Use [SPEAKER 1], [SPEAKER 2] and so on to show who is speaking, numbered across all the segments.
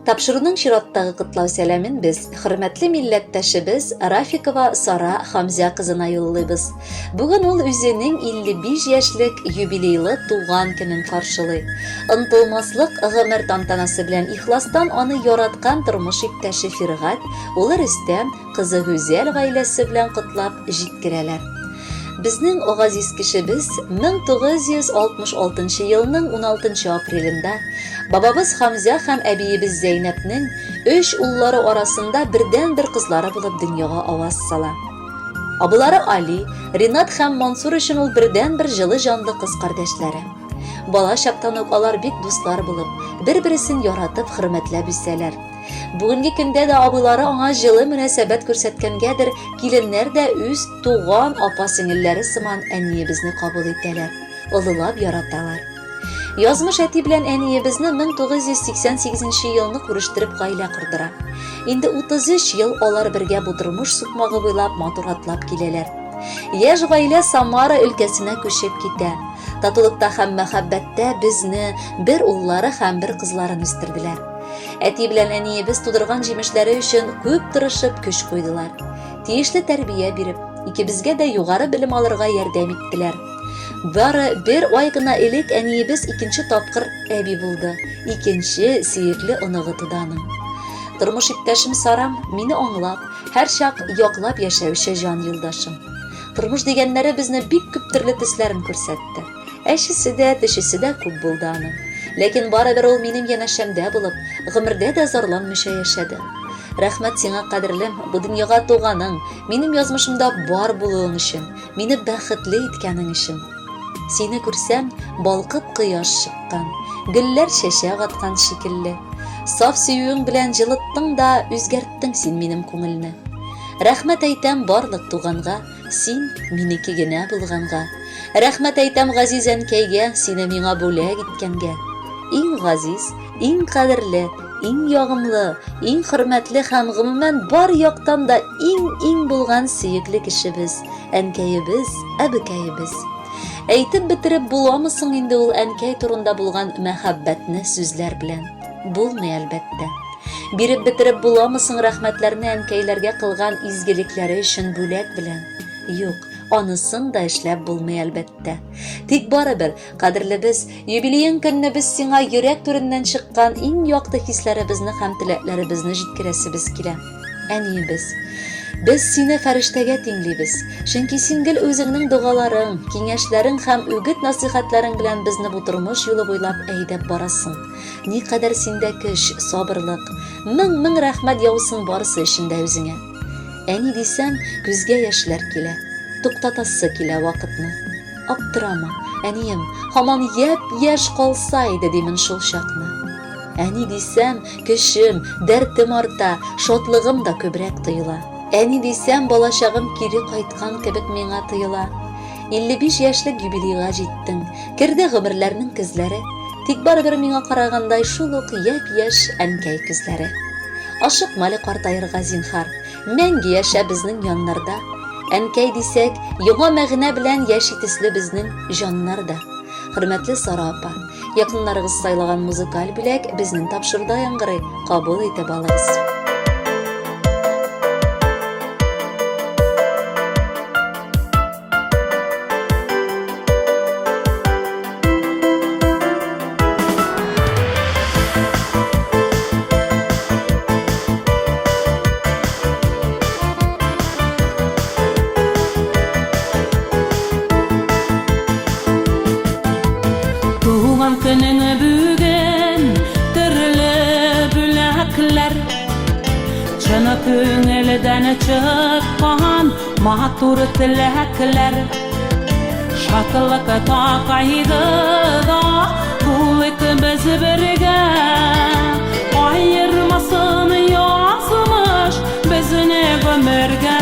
[SPEAKER 1] Тапшыруның чираттагы кытлау сәламен без хөрмәтле милләттәшебез Рафикова Сара Хамза кызына юллыйбыз. Бүген ул үзенең 55 яшьлек юбилейлы туган көнен каршылый. Ынтылмаслык гомер тантанасы белән ихластан аны яраткан тормыш иптәше Фиргат, улы Рөстәм, кызы Гүзәл гаиләсе белән кытлап җиткерәләр. Безнең агазиз кешебез 1966 елның 16 апрелендә бабабыз Хамза һәм әбиебез Зәйнәпнең 3 уллары арасында бердән-бер кызлары булып дөньяга аваз сала. Абылары Али, Ринат һәм Мансур өчен ул бердән-бер җылы җанлы кыз кардәшләре. Бала чактан ук алар бик дуслар булып, бер-берсен яратып, хөрмәтләп үсәләр. Бүгенге көндә дә абыйлары аңа җылы мөнәсәбәт күрсәткәнгәдер, киленнәр дә үз туган апа-сеңелләре сыман әниебезне кабул итәләр, олылап яраталар. Язмыш әти белән әниебезне 1988 елны күрештереп гаилә курдыра. Инде 33 ел алар бергә бу тормыш сукмагы буйлап матур атлап киләләр. Яшь гаилә Самара өлкәсенә күчеп китә. Татулыкта һәм мәхәббәттә безне бер уллары һәм бер кызларын үстерделәр. Әти белән әниебез тудырган җимешләре өчен күп тырышып көч куйдылар. Тиешле тәрбия биреп, икебезгә дә югары белем алырга ярдәм иттеләр. Бары бер ай гына элек әниебез икенче тапкыр әби булды. Икенче сөекле оныгы туданың. Тормыш иптәшем Сарам мине аңлап, һәр чак яклап яшәүче җан юлдашым. Тормыш дигәннәре безне бик күп төрле төсләрен күрсәтте. Әшесе дә, тешесе дә күп булды аның. Ләкин барыбер ул минем янәшәмдә булып, гомердә дә зарланмыйча яшәде. Рәхмәт сиңа, кадерлем, бу дөньяга туганың, минем язмышымда бар булуың өчен, мине бәхетле иткәнең өчен. Сине күрсәм, балкып кояш чыккан, гөлләр чәчәк аткан шикелле. Саф сөюең белән җылыттың да үзгәрттең син минем күңелне. Рәхмәт әйтәм барлык туганга, син минеке генә булганга. Рәхмәт әйтәм газиз әнкәйгә, сине миңа бүләк иткәнгә. Иң газиз, иң кадерле, иң ягымлы, иң хөрмәтле һәм гомумән бар яктан да иң булган сөекле кешебез, әнкәебез, әбекәебез. Әйтеп бетереп буламы соң инде ул әнкәй турында булган мәхәббәтне сүзләр белән? Булмый, әлбәттә. Биреп бетереп буламы соң рәхмәтләрне әнкәйләргә кылган изгелекләре өчен бүләк белән? Юк, анысын да эшләп булмый, әлбәттә. Тик барыбер, кадерлебез, юбилеең көнне без сиңа йөрәк түреннән чыккан иң якты хисләребезне һәм теләкләребезне җиткерәсебез килә. Әниебез, без сине фәрештәгә тиңлибез, чөнки син гел үзеңнең дугаларың, киңәшләрең һәм үгет-насихатларың белән безне бу тормыш юлы буйлап әйдәп барасың. Никадәр синдә көч, сабырлык, мең рәхмәт яусың барысы эчендә үзеңә. Әни дисәм, күзгә яшьләр килә, туктатасы килә вакытны. Аптырама, әнием, һаман яшь калса иде димен шул чакны. Әни дисәм, көчем, дәртем арта, шатлыгым да күбрәк тоела. Әни дисәм, балачагым кире кайткан кебек миңа тоела. 55 яшьлек юбилейга җиттең, керде гомерләрнең күзләре, тик барыбер миңа карагандай шул ук яшь әнкәй күзләре. Ашыкмалы картаерга зинһар, мәңге яшә безнең яннарда. Әнкәй дисәк, яңа мәгънә белән яши төсле безнең җаннарда. Хөрмәтле Сара апа, якыннарыгыз сайлаган музыкаль бүләк безнең тапшыруда яңгырый, кабул итеп алыгыз.
[SPEAKER 2] Көнең бүген төрле бүләкләр, чыны күңелдән чыккан матур теләкләр. Шатлык такайды да бу икебез бергә, аермасын язмыш безне гомергә.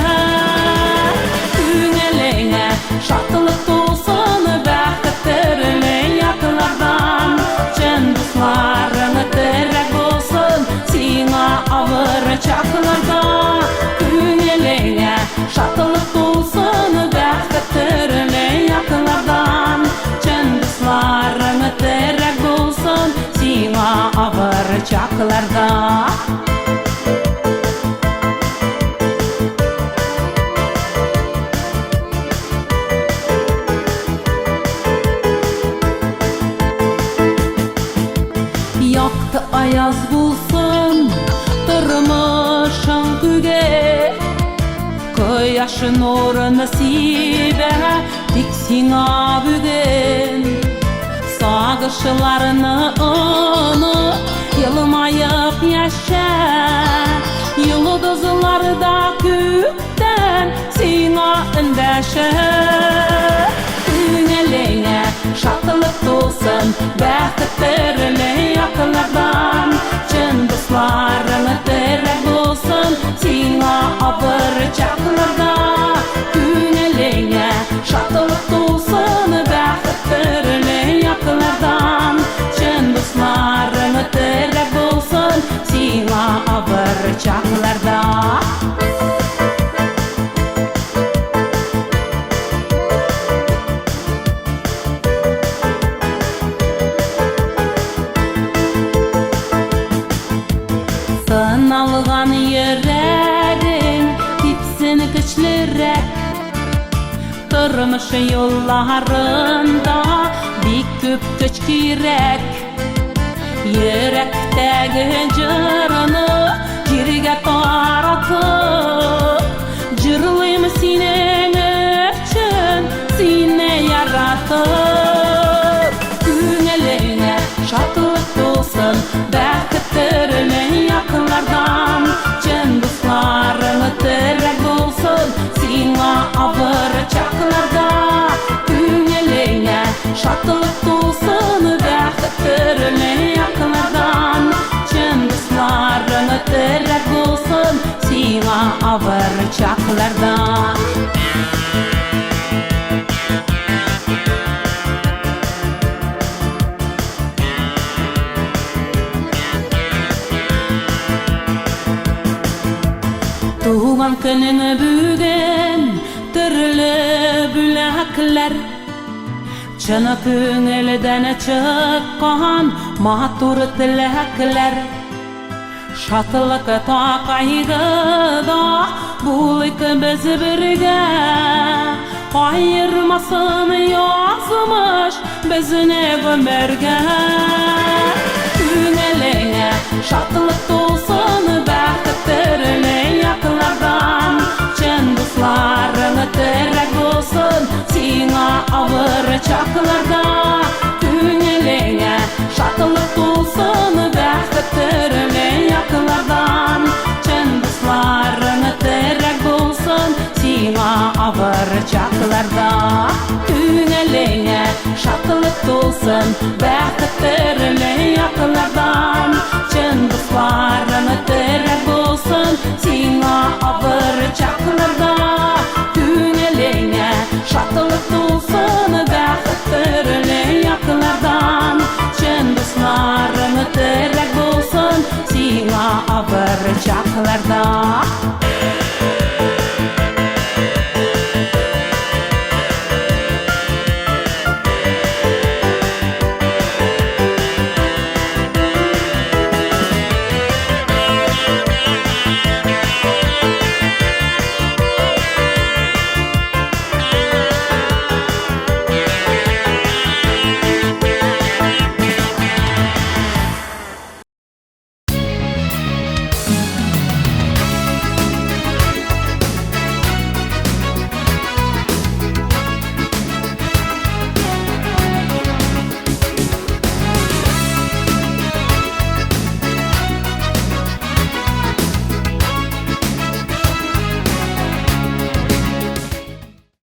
[SPEAKER 2] Күңелеңә шатлык тулсын, бәхет төрле яклардан, чын дусларың терәк булсын сиңа авыр чакларда. Күңелеңә шатлык тулсын, бәхет төрле яклардан, чын дусларың терәк булсын сиңа авыр чакларда. yaz bulsun Durmuşun güge Koyaşın nuru nasibe Diksin'a bügen Sağışlarını onu Yılmayıp yaşa Yıldızlarda gökten Sina endeşe Günelene şatılık dolsun Bəxtlerle yakınlardan Cın dostlarını terek olsun Sina abırcaklarda Günelene şatılık dolsun Bəxtlerle yakınlardan Cın dostlarını terek olsun Sina abırcaklarda Sınalgan yüreğin Tipsin güçlürek Durmuş yollarında Bir köp güç kirek Yürekteki cırını Cirge taratıp Cırlıyım senin için Seni yaratıp Günelene şatılık dolsun Bəxtlerle yakınlardan Cın dostlarını terek olsun Sina abırcaklarda Günelene şatılık dolsun Bəxtlerle yakınlardan Cın dostlarını terek olsun Sina abırcaklarda Tuğan kınını bügen Türlü bülekler Çını köngülden çıkan Matur tilekler Şatılık ta kaygıda Bulik biz birge Ayırmasın yazmış Bizine ömürge Günelene şatılık dolsun Bəxtlerle yakınlardan Cın dostlarını terek olsun Sina abırcaklarda Günelene şatılık dolsun Bəxtlerle yakınlardan Cın dostlarını terek olsun Sina abırcaklarda Günelene şatılık dolsun Bəxtlerle yakınlardan Cın dostlarını terek olsun Sina abırcaklarda Günelene şatılık dolsun